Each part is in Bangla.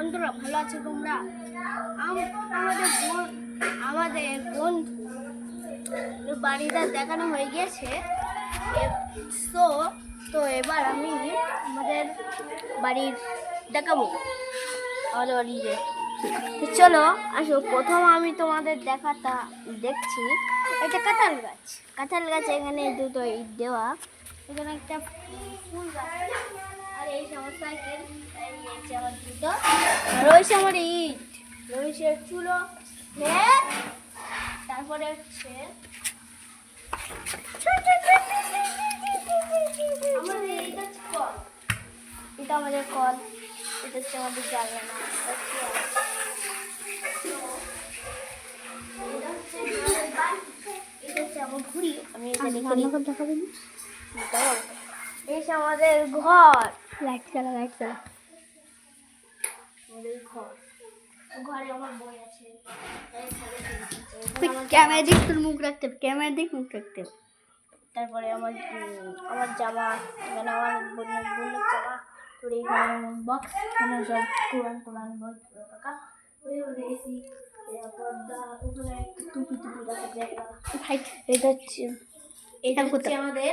বন্ধুরা ভালো আছো তোমরা? আমাদের বোন বাড়িটা দেখানো হয়ে গিয়েছে। তো এবার আমি আমাদের বাড়ির দেখাবো, আমাদের বাড়িতে। চলো আসো, প্রথম আমি তোমাদের দেখছি এটা কাঁঠাল গাছ। এখানে দুটো ইট দেওয়া, এখানে একটা ফুল গাছ, আর এই আমার সাইকেল, আমার দুটো, রয়েছে আমার ইট, রয়েছে চুলো, তারপরে হচ্ছে এটা আমাদের কল, এটা হচ্ছে আমাদের জানলা। এটা হচ্ছে আমার ঘুড়ি, আমি দেখাবেন। এই আমাদের ঘর, লাইট চালা আমাদের ঘরে আমার বই আছে। ক্যামেরা দিক তোর মুখ রাখতে হবে, ক্যামেরা দিক মুখ রাখতে হবে। তারপরে আমার জামা, এখানে আমার বোনের জামা, তোর এইখানে বক্স, এখানে সব কোরআন বই রাখা, এসি, পর্দা, ওখানে টুপি রাখার জায়গা। এটা হচ্ছে আমাদের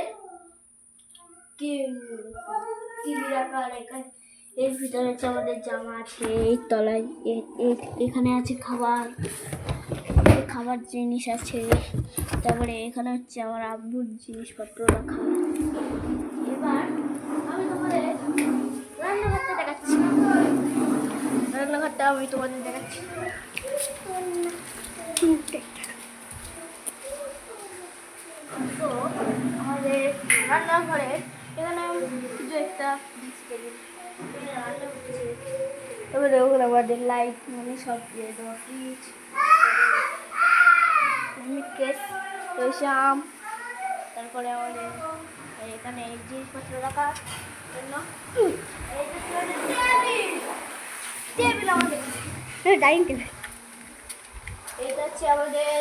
টিভি রাখার। এর ভিতরে হচ্ছে আমাদের জামা আছে, এই তলায় এখানে আছে খাবার জিনিস আছে। তারপরে এখানে হচ্ছে আমার আব্বুর জিনিসপত্র রাখা। এবার আমি তোমাদের রান্নাঘরটা দেখাচ্ছি। তো আমাদের রান্নাঘরে এখানে শুধু একটা তারপরে ওখানে আমাদের লাইট, মানে সব দিয়ে দেওয়া, ফ্রিজ, কেস, আম। তারপরে আমাদের এখানে এই জিনিসপত্র রাখার জন্য টেবিল, আমাদের ডাইনিং টেবিল। এটা হচ্ছে আমাদের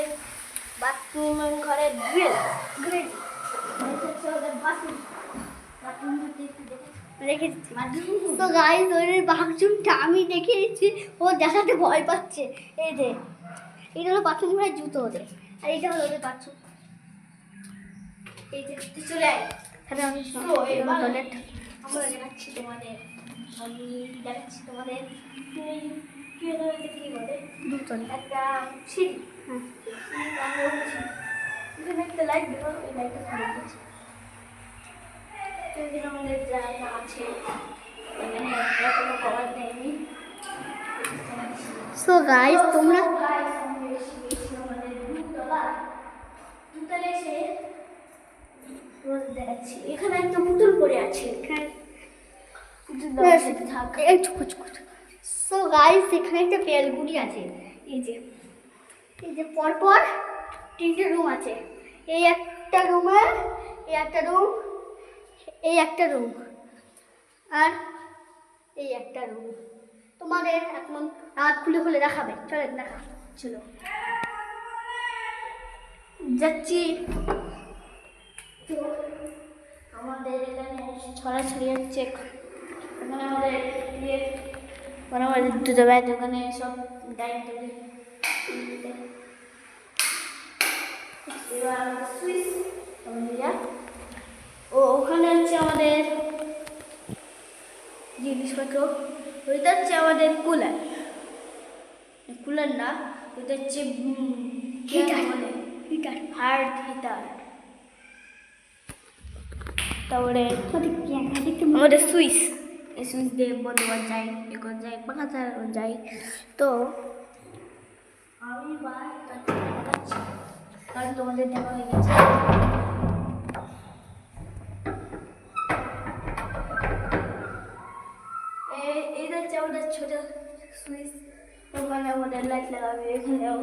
বাথরুম ঘরের গ্রিল। তো গাইস, ওর বাথরুমটা আমি দেখে দিচ্ছি, ও দেখাতে ভয় পাচ্ছে। এই যে এটা হলো বাথরুম ঘরের জুতো ওদের, আর এটা হলো ওদের বাথরুম। এই যে চলে আয়, তাহলে আমি টয়লেট আমরা দেখাচ্ছি তোমাদের। কি বলে দুতলে একটা সিঁড়ি। এখানে একটা লাইট দেবো, এই লাইটটা খুলে দিচ্ছি। আমাদের জায়গা আছে, এখানে কোনো কভার দেয়নি। সো গাইস, তোমরা দেখাচ্ছি, এখানে একটা পুতুল পড়ে আছে। সো গাইস, এখানে একটা বেলগুড়ি আছে। এই যে পরপর তিনটে রুম আছে। এই একটা রুমে, এই একটা রুম, এই একটা রুম, আর এই একটা রুম। তোমাদের এখন রাত খুলে দেখাবে, চলে দেখা। চলো যাচ্ছি। তো আমাদের এখানে ছড়াছড়ি হচ্ছে, এখানে আমাদের দুটো ব্যাগ, ওখানে সব ডাইনিং টেবিল। ওখানে হচ্ছে আমাদের জিনিসপত্র। ওইটা হচ্ছে আমাদের কুলার না, ওইটা হচ্ছে হার্ড হিটার। তারপরে আমাদের সুইচ, এই সুইচ দিয়ে বন্ধ করা যায়, পাখা চালানো যায়। তো আমি কারণ তোমাদের দেখা হয়ে গেছে। এইটা হচ্ছে আমাদের ছোট সুইচ, ওখানে আমাদের লাইট লাগাবে, এখানেও।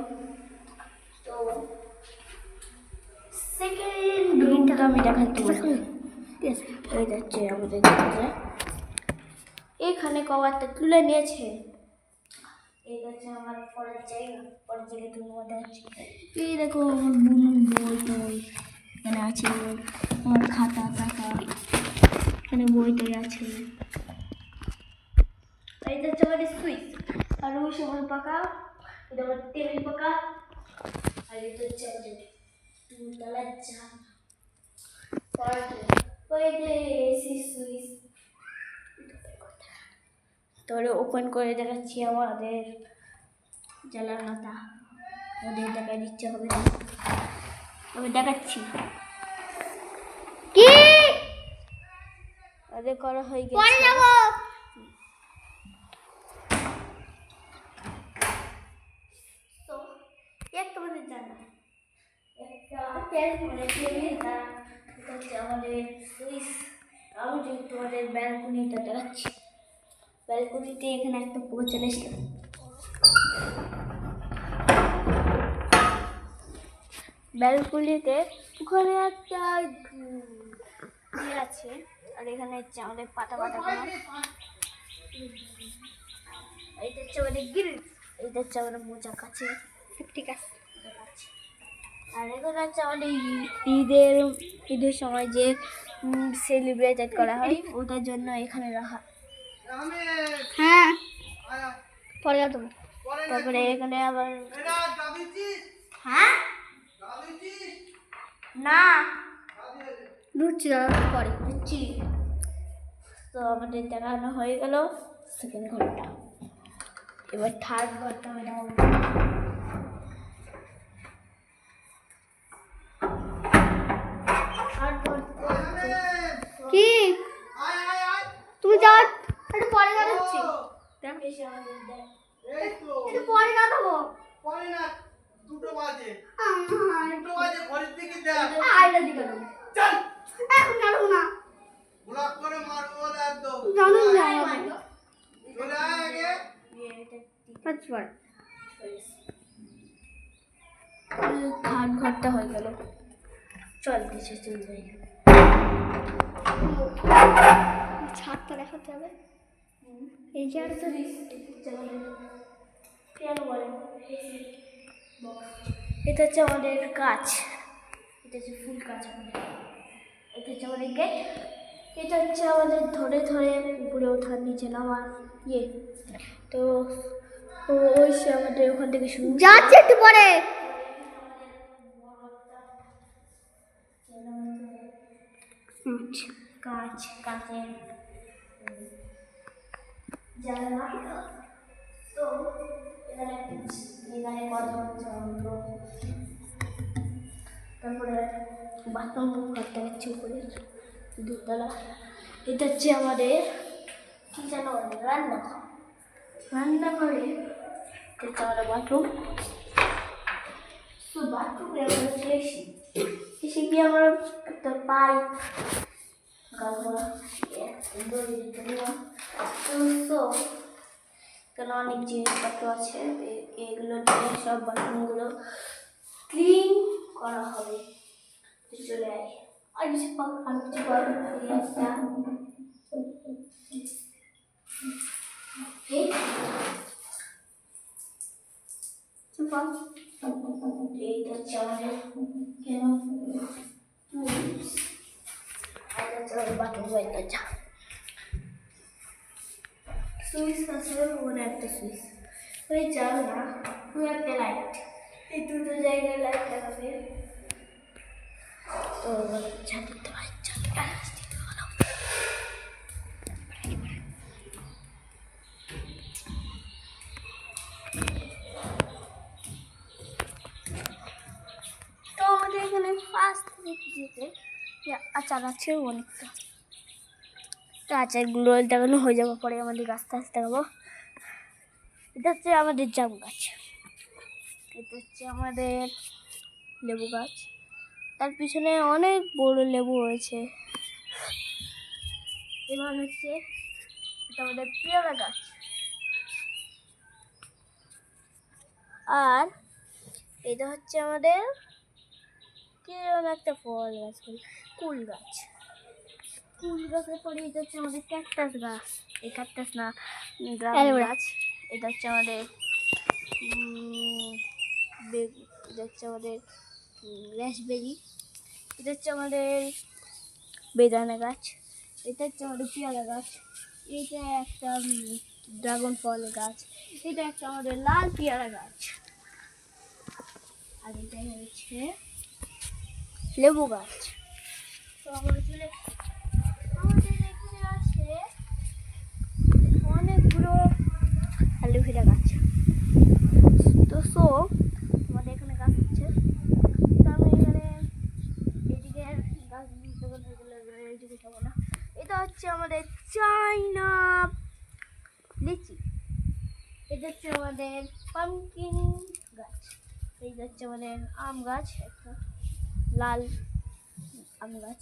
তো সেকেন্ড রুমটা আমি দেখাচ্ছি। এই যাচ্ছে আমাদের দরজা, এখানে কভারটা তুলে নিয়েছে। এই হচ্ছে আমার পরের জায়গায় তুমি দেখাচ্ছি। এই দেখো আমার বই এখানে আছে, আমার খাতা, এখানে বই আছে। এইটা হচ্ছে আমাদের সুইচ, আর ওই সময় পাকা, এটা আমার টেবিল পাকা, আর এটা হচ্ছে আমাদের দুতলার জানলা। তারপরে ওপেন করে দেখাচ্ছি আমাদের জানালাটা, ওদের দেখা দিচ্ছে হবে না, আমি দেখাচ্ছি কি ওদের করা হয়ে গেছে। পরে যাবো। তো একটা আমাদের জানা, একটা আমাদের সুইচ। আমি যদি তোমাদের ব্যালকনিটা দেখাচ্ছি, ব্যালকনিতে এখানে একটা পুরো চলে এসেছিল, ব্যালকনিতে ওখানে একটা আছে, আর এখানে হচ্ছে আমাদের পাতা পাতা করা, এইটা হচ্ছে আমাদের গ্রিল, এইটা হচ্ছে আমাদের মোচা কাছে, ঠিক আছে। আর এখানে হচ্ছে আমাদের ঈদের সময় যে সেলিব্রেটেড করা হয় ওটার জন্য এখানে রাখা। হ্যাঁ পরে যাও তুমি। তারপরে এখানে আবার হ্যাঁ না ঢুকছি পরে ঢুকছি। তো আমাদের দেখানো হয়ে গেল সেকেন্ড ঘরটা, এবার থার্ড ঘরটা দেখাবো। কি তুমি যাও একটু পরে যাচ্ছি, একটু পরে যাবো, পরে না 2টো বাজে, 2টো বাজে ঘড়ির দিকে দেখ, আইলা দিকে চল এখন যাবো না, ব্লক করে মারবো বলে একদম জানো না, চলে আয় আগে পাঁচবার থার্ড ঘরটা হয়ে গেল। চল দিছে চল যাই, ছাদটা দেখাতে হবে। এই যে আর তো কেন বলে এটা হচ্ছে আমাদের গাছ, এটা হচ্ছে ফুল গাছ আমাদের, এটা হচ্ছে আমাদের গেট, এটা হচ্ছে আমাদের ধরে ধরে উপরে ওঠার নিচে নামার ইয়ে। তো ওই সে আমাদের ওখান থেকে শুরু যাচ্ছে একটু পরে গাছ কাঠের জানলা। তো এখানে কথা হচ্ছে, তারপরে বাথরুম ঘরটা হচ্ছে উপরে দুতলা, এটা হচ্ছে আমাদের কি জানো রান্নাঘর, রান্নাঘরে এটা আমাদের বাথরুম। তো বাথরুমে আমরা এসে এসে গিয়ে আমরা একটা পাইপ তো এখানে অনেক জিনিসপত্র আছে, এগুলো দিয়ে সব বাথরুমগুলো ক্লিন করা হবে। চলে আয় আর কিছু আর কিছু এইটা হচ্ছে আমাদের কেন বাথরুম হয়ে যা সুইচ আছে, ওখানে একটা সুইচ, ওই যাও না ওই একটা লাইট, এই দুটো জায়গায় লাইট লাগাবে। তো ছাদতে তো আমাদের এখানে ফার্স্ট দিতে আচার আছে অনেকটা, তো আচারগুলো দেখানো হয়ে যাবো পরে আমাদের আস্তে আস্তে দেখাবো। এটা হচ্ছে আমাদের জাম গাছ, এটা হচ্ছে আমাদের লেবু গাছ, তার পিছনে অনেক বড় লেবু হয়েছে। এবার হচ্ছে এটা আমাদের পেয়ারা গাছ, আর এটা হচ্ছে আমাদের কিরকম একটা ফল গাছ, কুল গাছ, কুল গাছের পরে এটা হচ্ছে আমাদের ক্যাকটাস গাছ, এই ক্যাকটাস না ড্রাগন গাছ, এটা হচ্ছে আমাদের এটা হচ্ছে আমাদের রাসবেরি, এটা হচ্ছে আমাদের বেদানা গাছ, এটা হচ্ছে আমাদের পেয়ারা গাছ, এইটা একটা ড্রাগন ফল গাছ। এটা একটা আমাদের লাল পেয়ারা গাছ। আর এটা হচ্ছে লেবু গাছ। তো আমরা চলে আমাদের এখানে আছে অনেকগুলো অ্যালোভেরা গাছ। তো আমাদের এখানে গাছ হচ্ছে। তো আমি এখানে এইদিকে গাছ এইদিকে যাবো না। এটা হচ্ছে আমাদের চাইনা লিচি। এটা হচ্ছে আমাদের পামকিন গাছ। এই হচ্ছে আমাদের আম গাছ, একটা লাল আম গাছ।